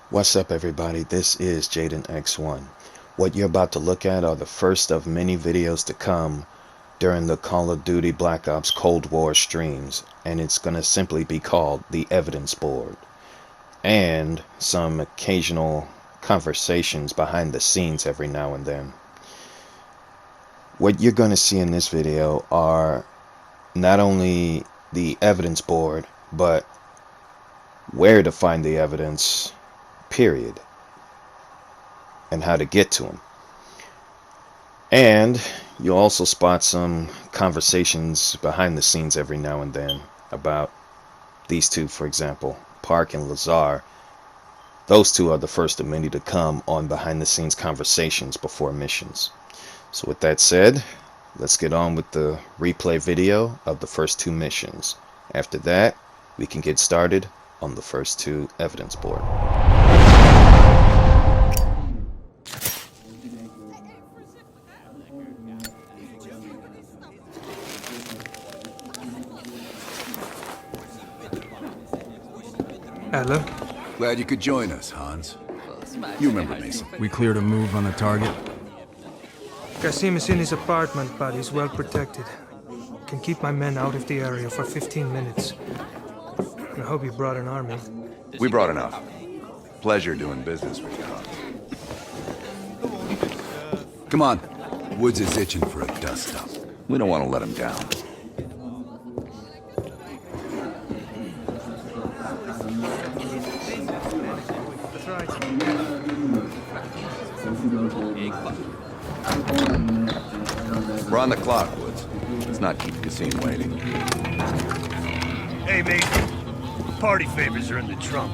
What's up, everybody? This is Jaden X1. What you're about to look at are the first of many videos to come during the Call of Duty Black Ops Cold War streams, and it's going to simply be called the Evidence Board, and some occasional conversations behind the scenes every now and then. What you're going to see in this video are not only the evidence board, but where to find the evidence, period, and how to get to them. And you'll also spot some conversations behind the scenes every now and then about these two, for example, Park and Lazar. Those two are the first of many to come on behind the scenes conversations before missions. So with that said, let's get on with the replay video of the first two missions. After that, we can get started on the first two evidence board. Hello? Glad you could join us, Hans. You remember Mason. We cleared a move on the target. Kasim is in his apartment, but he's well protected. Can keep my men out of the area for 15 minutes. I hope you brought an army. We brought enough. Pleasure doing business with you, Hans. Come on. Woods is itching for a dust-up. We don't want to let him down. That's right. We're on the clock, Woods. Let's not keep Kasim waiting. Hey, mate. Party favors are in the trunk.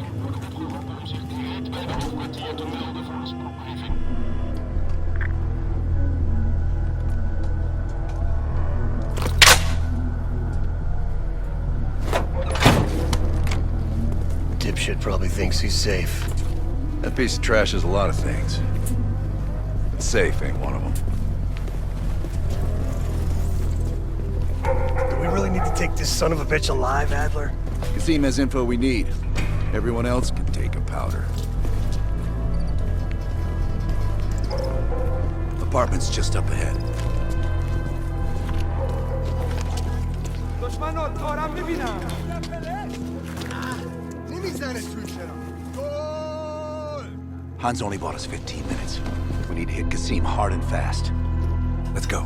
Dipshit probably thinks he's safe. That piece of trash is a lot of things. But safe ain't one of them. Do we really need to take this son of a bitch alive, Adler? Kasim has info we need. Everyone else can take a powder. Apartment's just up ahead. Hans only bought us 15 minutes. We need to hit Kasim hard and fast. Let's go.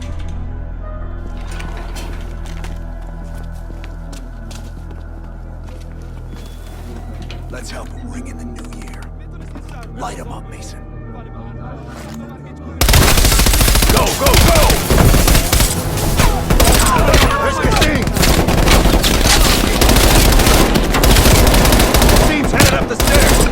Let's help him ring in the new year. Light him up, Mason. Go, go, go! Where's Kasim? Kasim's headed up the stairs.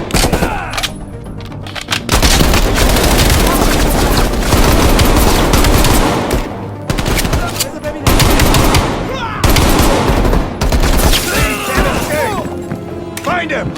Find him!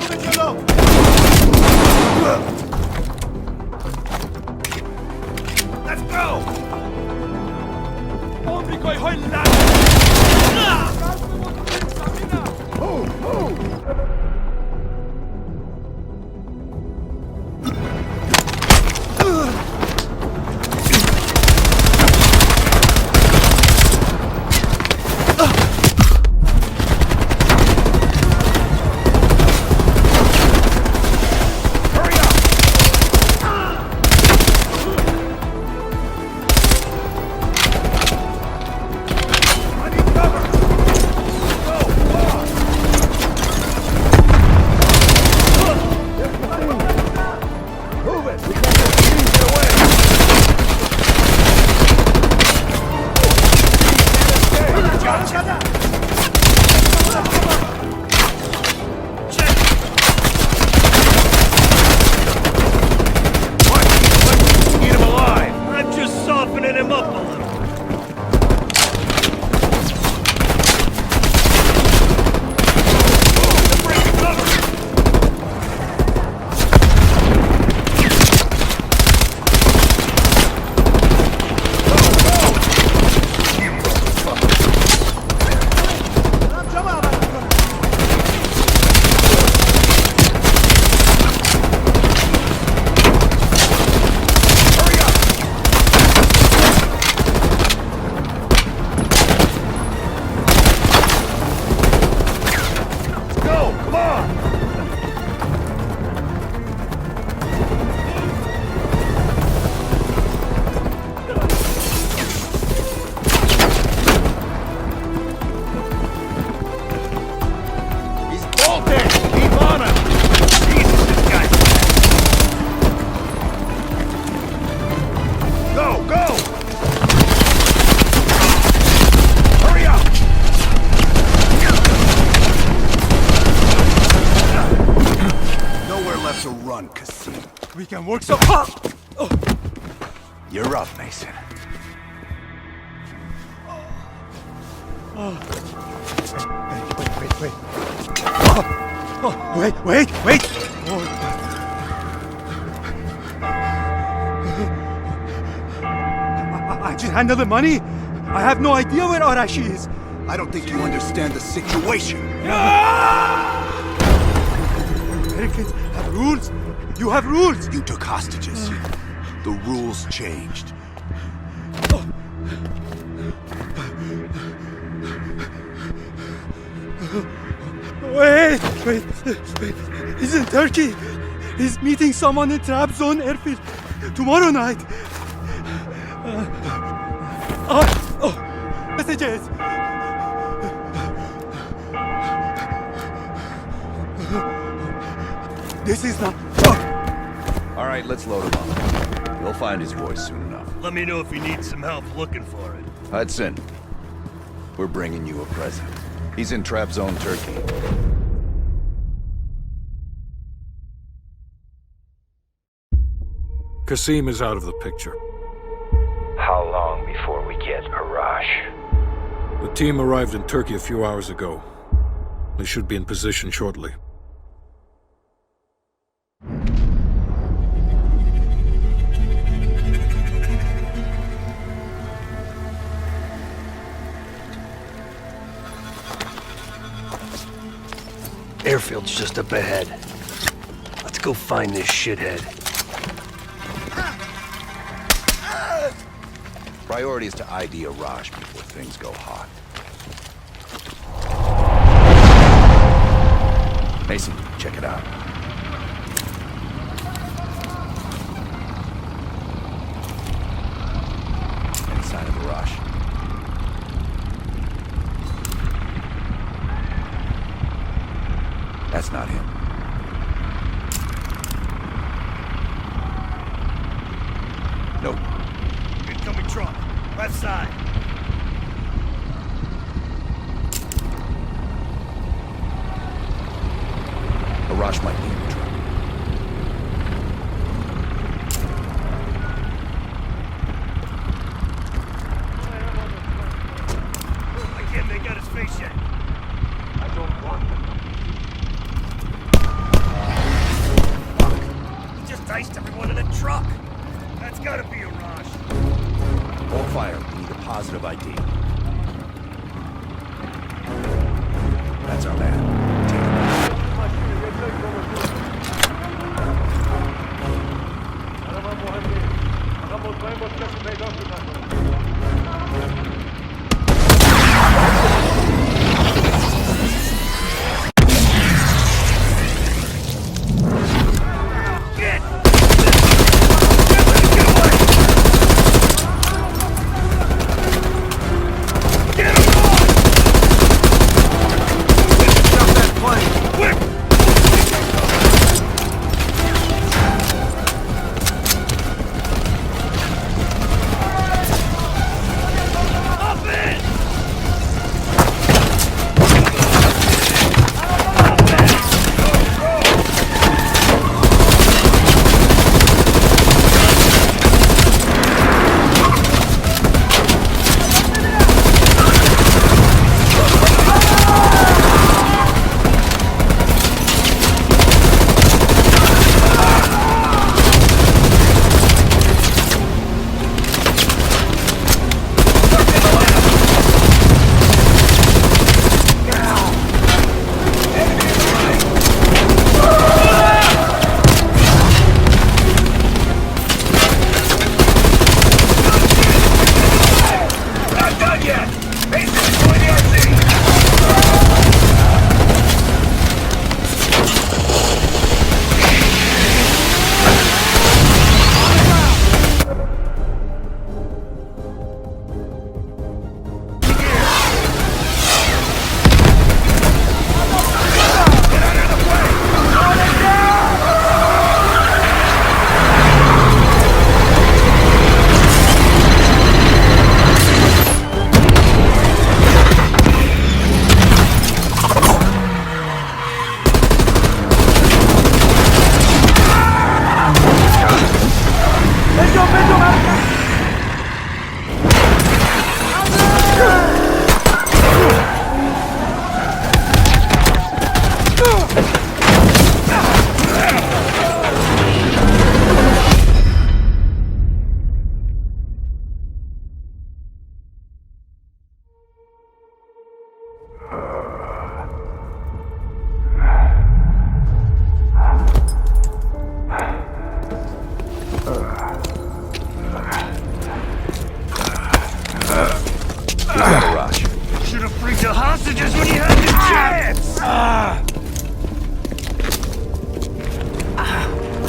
to run, Kasim. We can work so. You're up, Mason. Wait! I just handle the money. I have no idea where Arashi is. I don't think you understand the situation. Americans have rules. You have rules. You took hostages. The rules changed. Wait. He's in Turkey. He's meeting someone in Trabzon airfield tomorrow night. Messages. This is not. All right, let's load him up. You'll find his voice soon enough. Let me know if you need some help looking for it. Hudson, we're bringing you a present. He's in Trabzon, Turkey. Kasim is out of the picture. How long before we get Arash? The team arrived in Turkey a few hours ago. They should be in position shortly. Airfield's just up ahead. Let's go find this shithead. Priority is to ID Arash before things go hot. Mason, check it out. Any sign of Arash? That's not him. Nope. Incoming truck. Left side. Arash might be in the truck. I can't make out his face yet. I don't want him. He just diced everyone in the truck. That's gotta be Arash. Hold fire. We need a positive ID. That's our man. Take him out.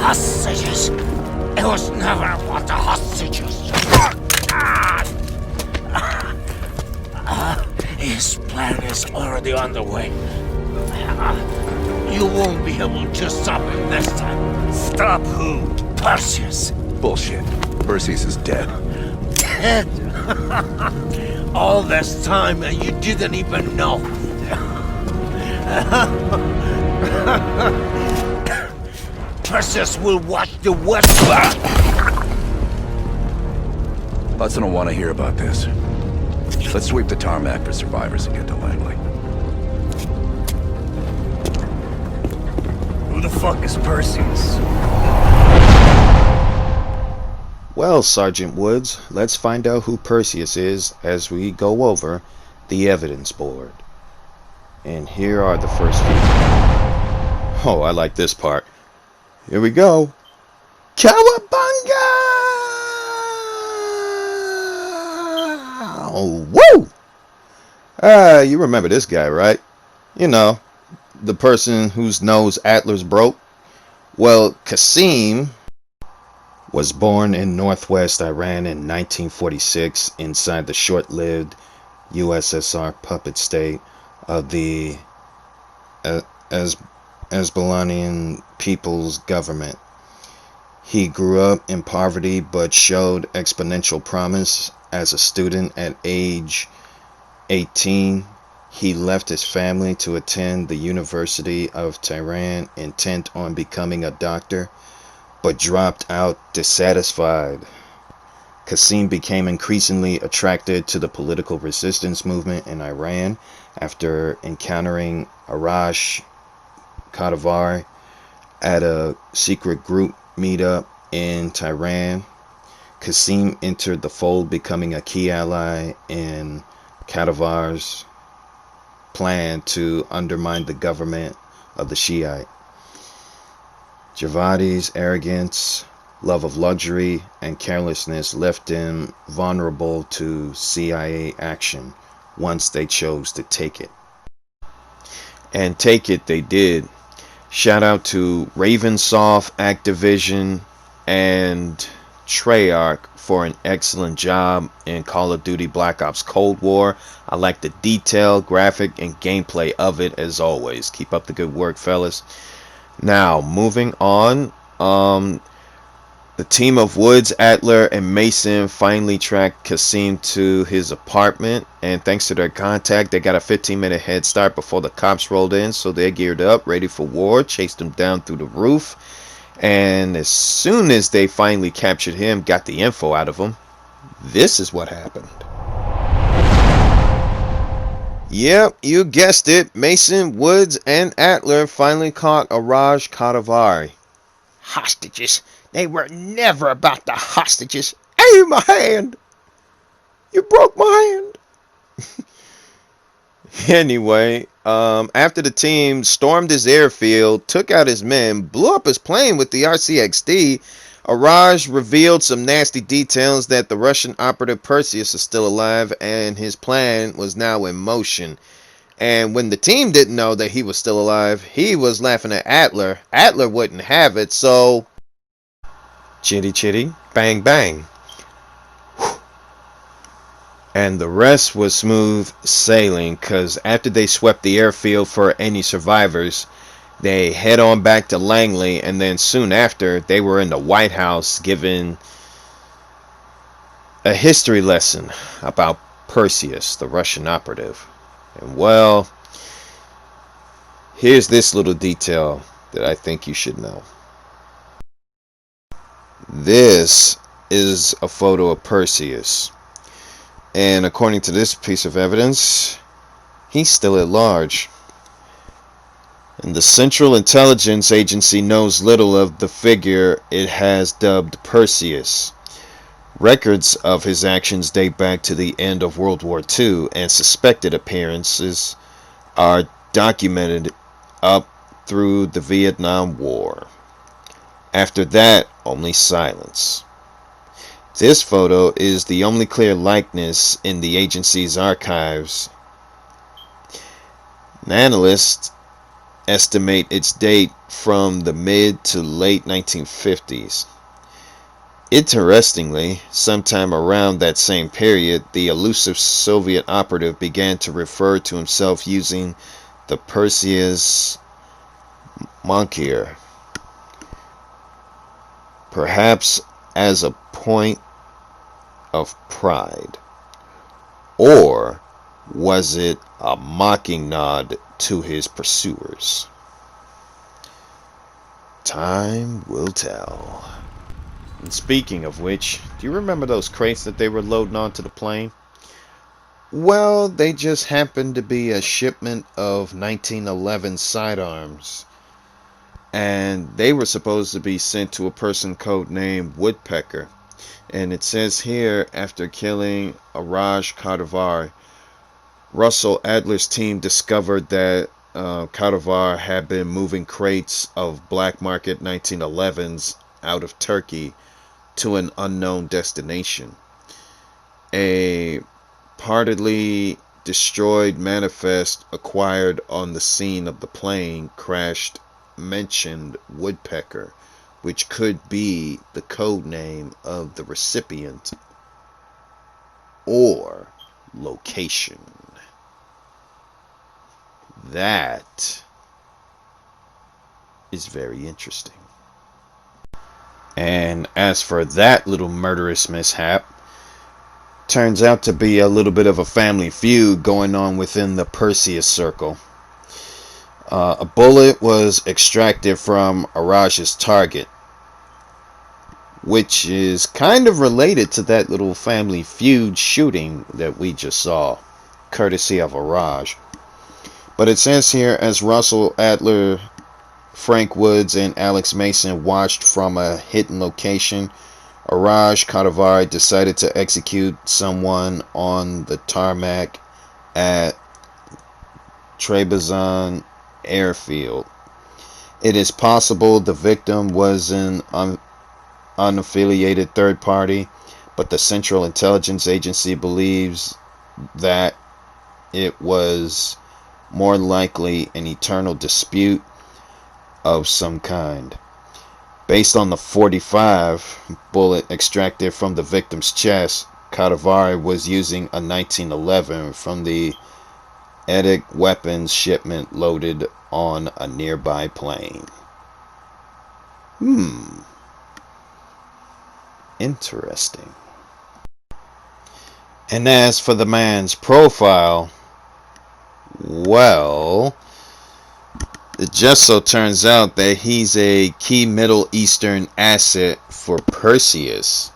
Hostages. It was never about the hostages. His plan is already underway. You won't be able to stop him this time. Stop who? Perseus. Bullshit. Perseus is dead. Dead. All this time and you didn't even know. Perseus will watch the West. Hudson will want to hear about this. Let's sweep the tarmac for survivors and get to Langley. Who the fuck is Perseus? Well, Sergeant Woods, let's find out who Perseus is as we go over the evidence board. And here are the first few. Oh, I like this part. Here we go. Cowabunga! Woo! You remember this guy, right? You know, the person whose nose Atlas broke. Well, Qasim was born in northwest Iran in 1946 inside the short-lived USSR puppet state of the Azerbaijani People's Government. He grew up in poverty but showed exponential promise as a student. At age 18, he left his family to attend the University of Tehran, intent on becoming a doctor, but dropped out dissatisfied. Qasim became increasingly attracted to the political resistance movement in Iran after encountering Arash Kadavari at a secret group meetup in Tehran. Qasim entered the fold, becoming a key ally in Kadavari's plan to undermine the government of the Shiite. Javadi's arrogance, love of luxury, and carelessness left him vulnerable to CIA action once they chose to take it. And take it they did. Shout out to Ravensoft, Activision, and Treyarch for an excellent job in Call of Duty Black Ops Cold War. I like the detail, graphic, and gameplay of it as always. Keep up the good work, fellas. Now, moving on. The team of Woods, Adler, and Mason finally tracked Qasim to his apartment, and thanks to their contact, they got a 15-minute head start before the cops rolled in, so they're geared up, ready for war, chased him down through the roof, and as soon as they finally captured him, got the info out of him, this is what happened. Yep, you guessed it, Mason, Woods, and Adler finally caught Arash Kadavari. Hostages. They were never about the hostages. Hey, my hand! You broke my hand! Anyway, after the team stormed his airfield, took out his men, blew up his plane with the RCXD, Arash revealed some nasty details that the Russian operative Perseus is still alive and his plan was now in motion. And when the team didn't know that he was still alive, he was laughing at Adler. Adler wouldn't have it, so chitty chitty, bang bang. And the rest was smooth sailing, because after they swept the airfield for any survivors, they head on back to Langley, and then soon after they were in the White House giving a history lesson about Perseus, the Russian operative. And well, here's this little detail that I think you should know. This is a photo of Perseus, and according to this piece of evidence, he's still at large. And the Central Intelligence Agency knows little of the figure it has dubbed Perseus. Records of his actions date back to the end of World War II, and suspected appearances are documented up through the Vietnam War. After that, only silence. This photo is the only clear likeness in the agency's archives. An analyst estimate its date from the mid to late 1950s. Interestingly, sometime around that same period, the elusive Soviet operative began to refer to himself using the Perseus Moncur, perhaps as a point of pride. Or was it a mocking nod to his pursuers? Time will tell. And speaking of which, do you remember those crates that they were loading onto the plane? Well, they just happened to be a shipment of 1911 sidearms. And they were supposed to be sent to a person codenamed Woodpecker. And it says here, after killing Iraj Kadivar, Russell Adler's team discovered that Kadivar had been moving crates of black market 1911s out of Turkey to an unknown destination. A partly destroyed manifest acquired on the scene of the plane crashed mentioned Woodpecker, which could be the code name of the recipient or location. That is very interesting. And as for that little murderous mishap, turns out to be a little bit of a family feud going on within the Perseus circle. A bullet was extracted from Iraj's target, which is kind of related to that little family feud shooting that we just saw, courtesy of Iraj. But it says here, as Russell Adler, Frank Woods, and Alex Mason watched from a hidden location, Iraj Kadivar decided to execute someone on the tarmac at Trebizond airfield. It is possible the victim was an unaffiliated third party, but the Central Intelligence Agency believes that it was more likely an internal dispute of some kind. Based on the .45 bullet extracted from the victim's chest, Kadivar was using a 1911 from the Edik weapons shipment loaded on a nearby plane. Interesting. And as for the man's profile, well, it just so turns out that he's a key Middle Eastern asset for Perseus,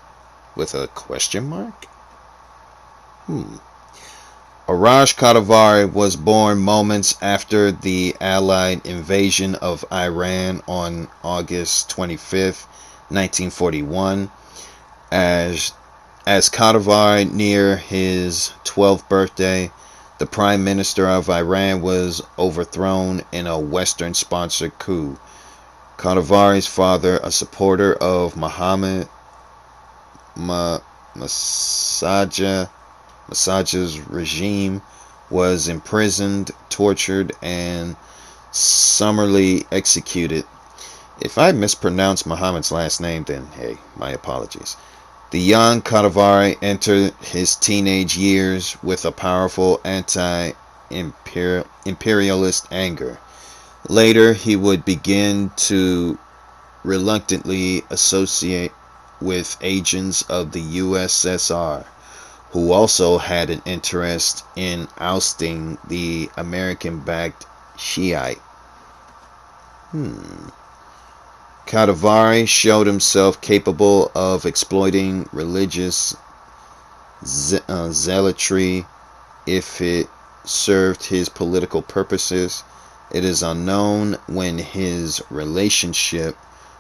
with a question mark? Iraj Kadivar was born moments after the Allied invasion of Iran on August 25th, 1941. As Kadivar near his 12th birthday, the Prime Minister of Iran was overthrown in a Western-sponsored coup. Kadivar's father, a supporter of Mohammad Massage's regime, was imprisoned, tortured, and summarily executed. If I mispronounce Muhammad's last name, then hey, my apologies. The young Kadivar entered his teenage years with a powerful anti-imperialist anger. Later, he would begin to reluctantly associate with agents of the USSR, who also had an interest in ousting the American-backed Shiite. Kadivar showed himself capable of exploiting religious zealotry if it served his political purposes. It is unknown when his relationship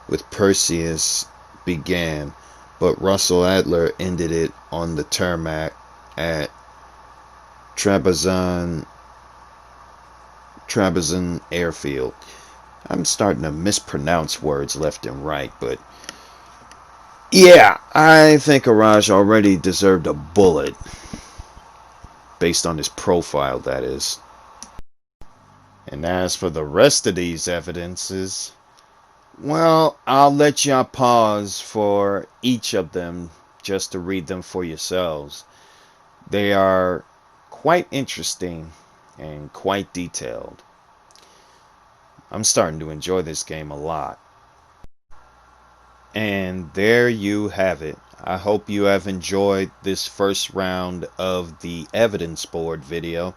with Perseus began, but Russell Adler ended it on the tarmac at Trebizond airfield. I'm starting to mispronounce words left and right, but yeah, I think Iraj already deserved a bullet. Based on his profile, that is. And as for the rest of these evidences, well, I'll let y'all pause for each of them just to read them for yourselves. They are quite interesting and quite detailed. I'm starting to enjoy this game a lot. And there you have it. I hope you have enjoyed this first round of the evidence board video.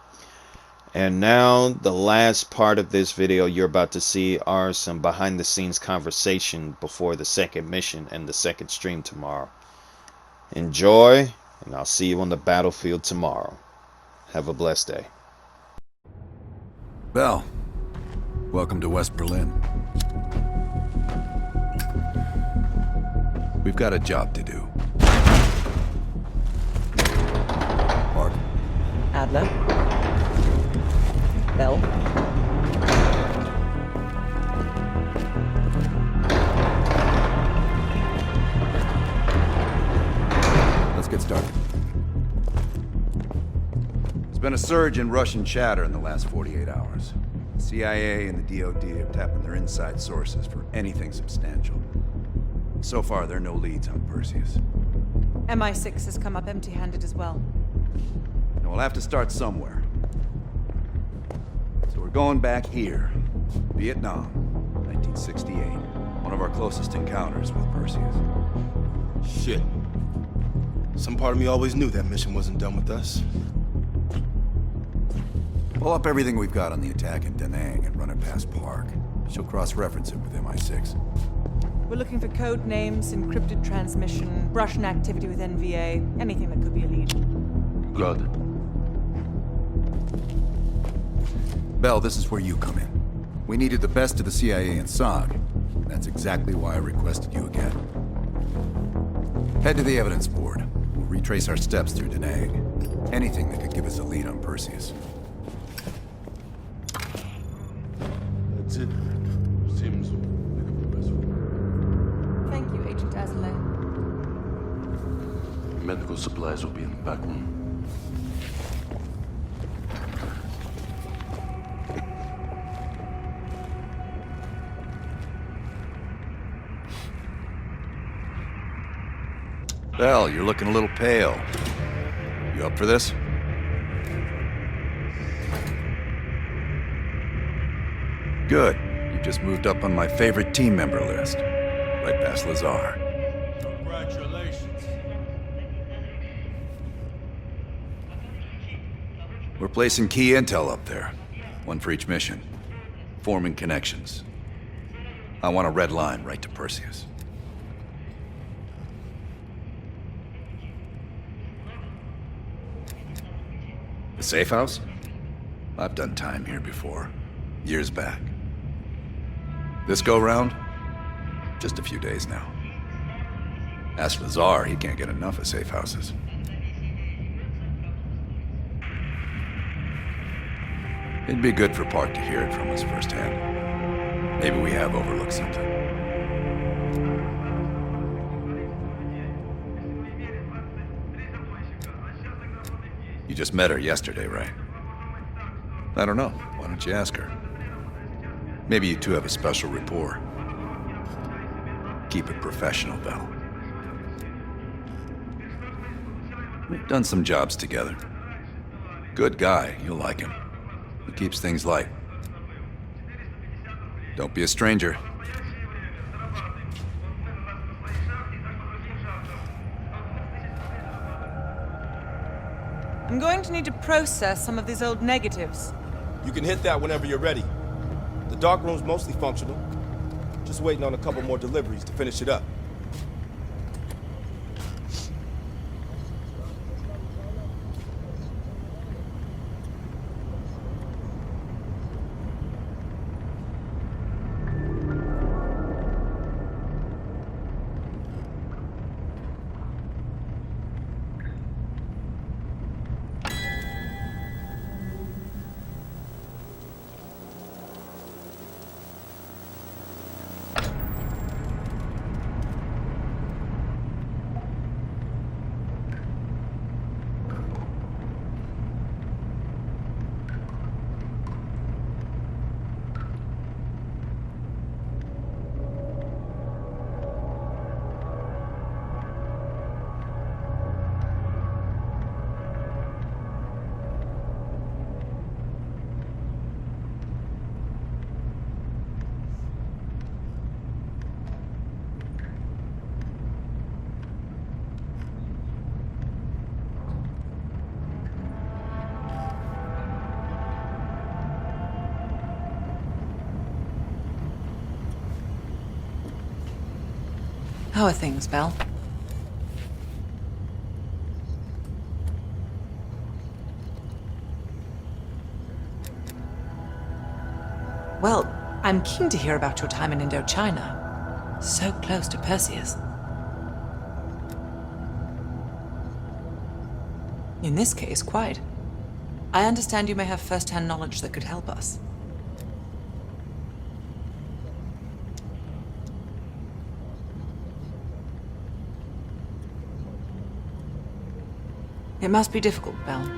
And now the last part of this video you're about to see are some behind the scenes conversation before the second mission and the second stream tomorrow. Enjoy, and I'll see you on the battlefield tomorrow. Have a blessed day. Bell, welcome to West Berlin. We've got a job to do. Mark. Adler. Bell. Let's get started. There's been a surge in Russian chatter in the last 48 hours. The CIA and the DoD are tapping their inside sources for anything substantial. So far, there are no leads on Perseus. MI6 has come up empty-handed as well. And we'll have to start somewhere. So we're going back here. Vietnam, 1968. One of our closest encounters with Perseus. Shit. Some part of me always knew that mission wasn't done with us. Pull up everything we've got on the attack in Da Nang and run it past Park. She'll cross-reference it with MI6. We're looking for code names, encrypted transmission, Russian activity with NVA, anything that could be a lead. Got it. Bell, this is where you come in. We needed the best of the CIA and SOG. That's exactly why I requested you again. Head to the evidence board. We'll retrace our steps through Da Nang. Anything that could give us a lead on Perseus. That's it. Seems like the best one. Thank you, Agent Azelay. Medical supplies will be in the back room. Bell, you're looking a little pale. You up for this? Good. You just moved up on my favorite team member list. Right past Lazar. Congratulations. We're placing key intel up there. One for each mission. Forming connections. I want a red line right to Perseus. The safe house? I've done time here before. Years back. This go-round? Just a few days now. Ask Lazar, he can't get enough of safe houses. It'd be good for Park to hear it from us firsthand. Maybe we have overlooked something. You just met her yesterday, right? I don't know. Why don't you ask her? Maybe you two have a special rapport. Keep it professional, Bell. We've done some jobs together. Good guy, you'll like him. He keeps things light. Don't be a stranger. I'm going to need to process some of these old negatives. You can hit that whenever you're ready. The dark room's mostly functional. Just waiting on a couple more deliveries to finish it up. How are things, Belle? Well, I'm keen to hear about your time in Indochina. So close to Perseus. In this case, quite. I understand you may have first-hand knowledge that could help us. It must be difficult, Belle.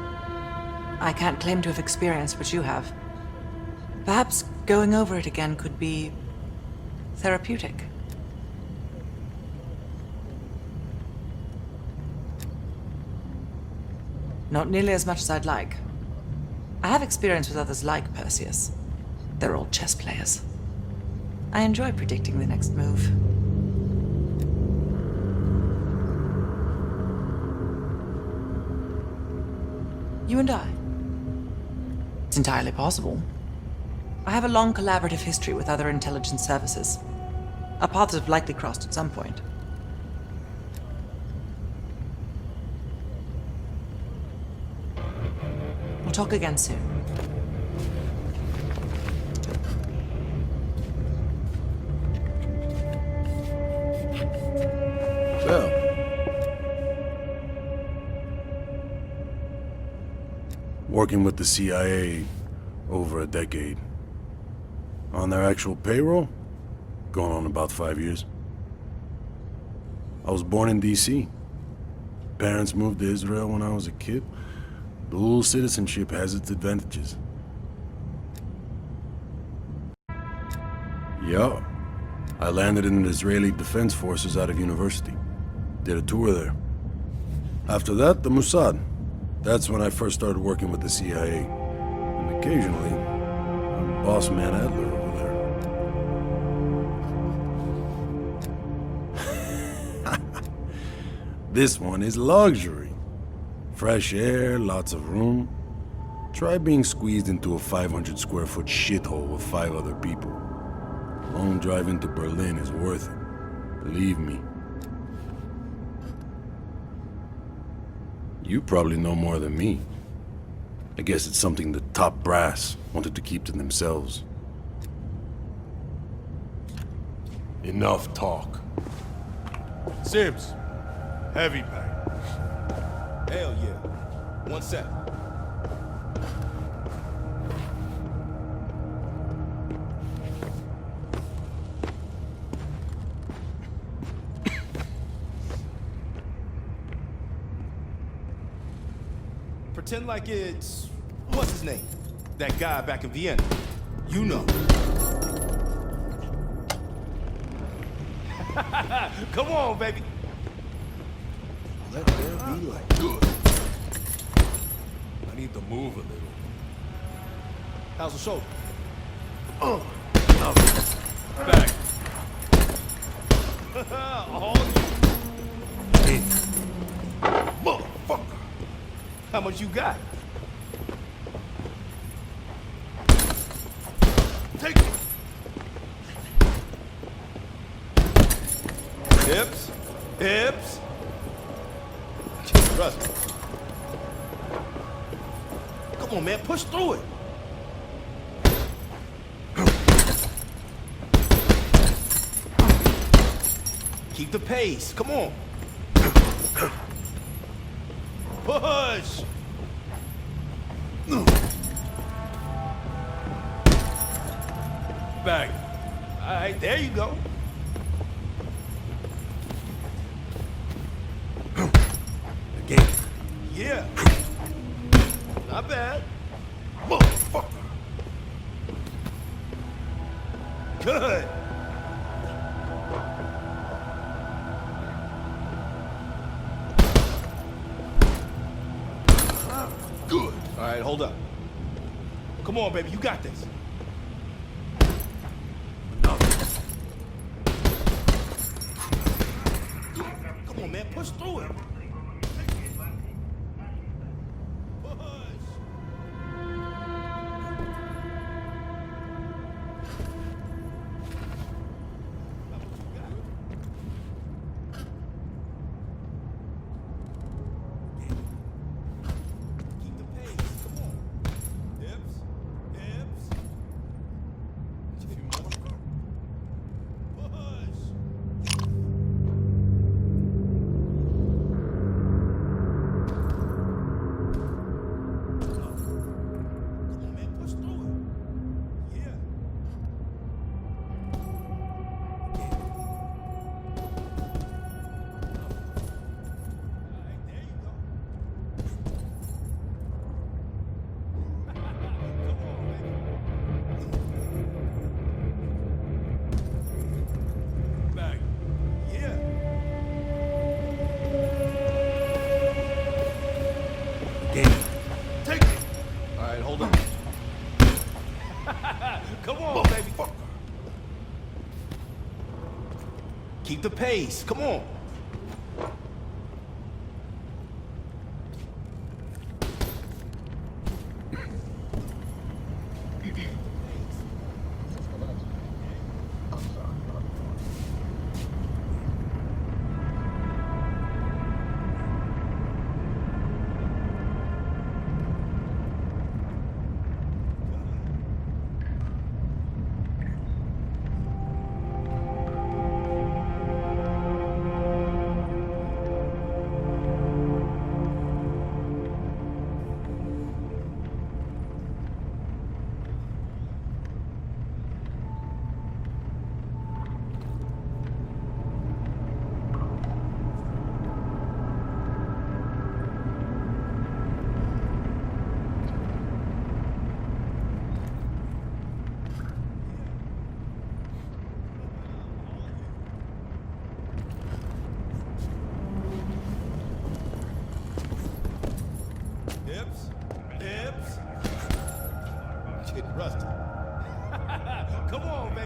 I can't claim to have experienced what you have. Perhaps going over it again could be therapeutic. Not nearly as much as I'd like. I have experience with others like Perseus. They're all chess players. I enjoy predicting the next move. You and I? It's entirely possible. I have a long collaborative history with other intelligence services. Our paths have likely crossed at some point. We'll talk again soon. Well. Working with the CIA over a decade. On their actual payroll, going on about 5 years. I was born in D.C. Parents moved to Israel when I was a kid. Dual citizenship has its advantages. Yeah. I landed in the Israeli Defense Forces out of university. Did a tour there. After that, the Mossad. That's when I first started working with the CIA. And occasionally, I'm boss man Adler over there. This one is luxury. Fresh air, lots of room. Try being squeezed into a 500 square foot shithole with 5 other people. Long drive into Berlin is worth it. Believe me. You probably know more than me. I guess it's something the top brass wanted to keep to themselves. Enough talk. Sims, heavy bag. Hell yeah. 1 sec. Pretend like it's... what's his name? That guy back in Vienna. You know. Come on, baby. Let there be light. Good. I need to move a little. How's the shoulder? Back. All you. Hey. Motherfucker. How much you got? Take it. Hips. Hips. Trust me. Come on, man. Push through it. Keep the pace. Come on. Push. Back. All right, there you go. Again. Yeah. Not bad. Motherfucker. Good. Good. All right, hold up. Come on, baby, you got this. Come on, man, push through it. Keep the pace. Come on. Hips, hips. Getting rusty. Come on, man.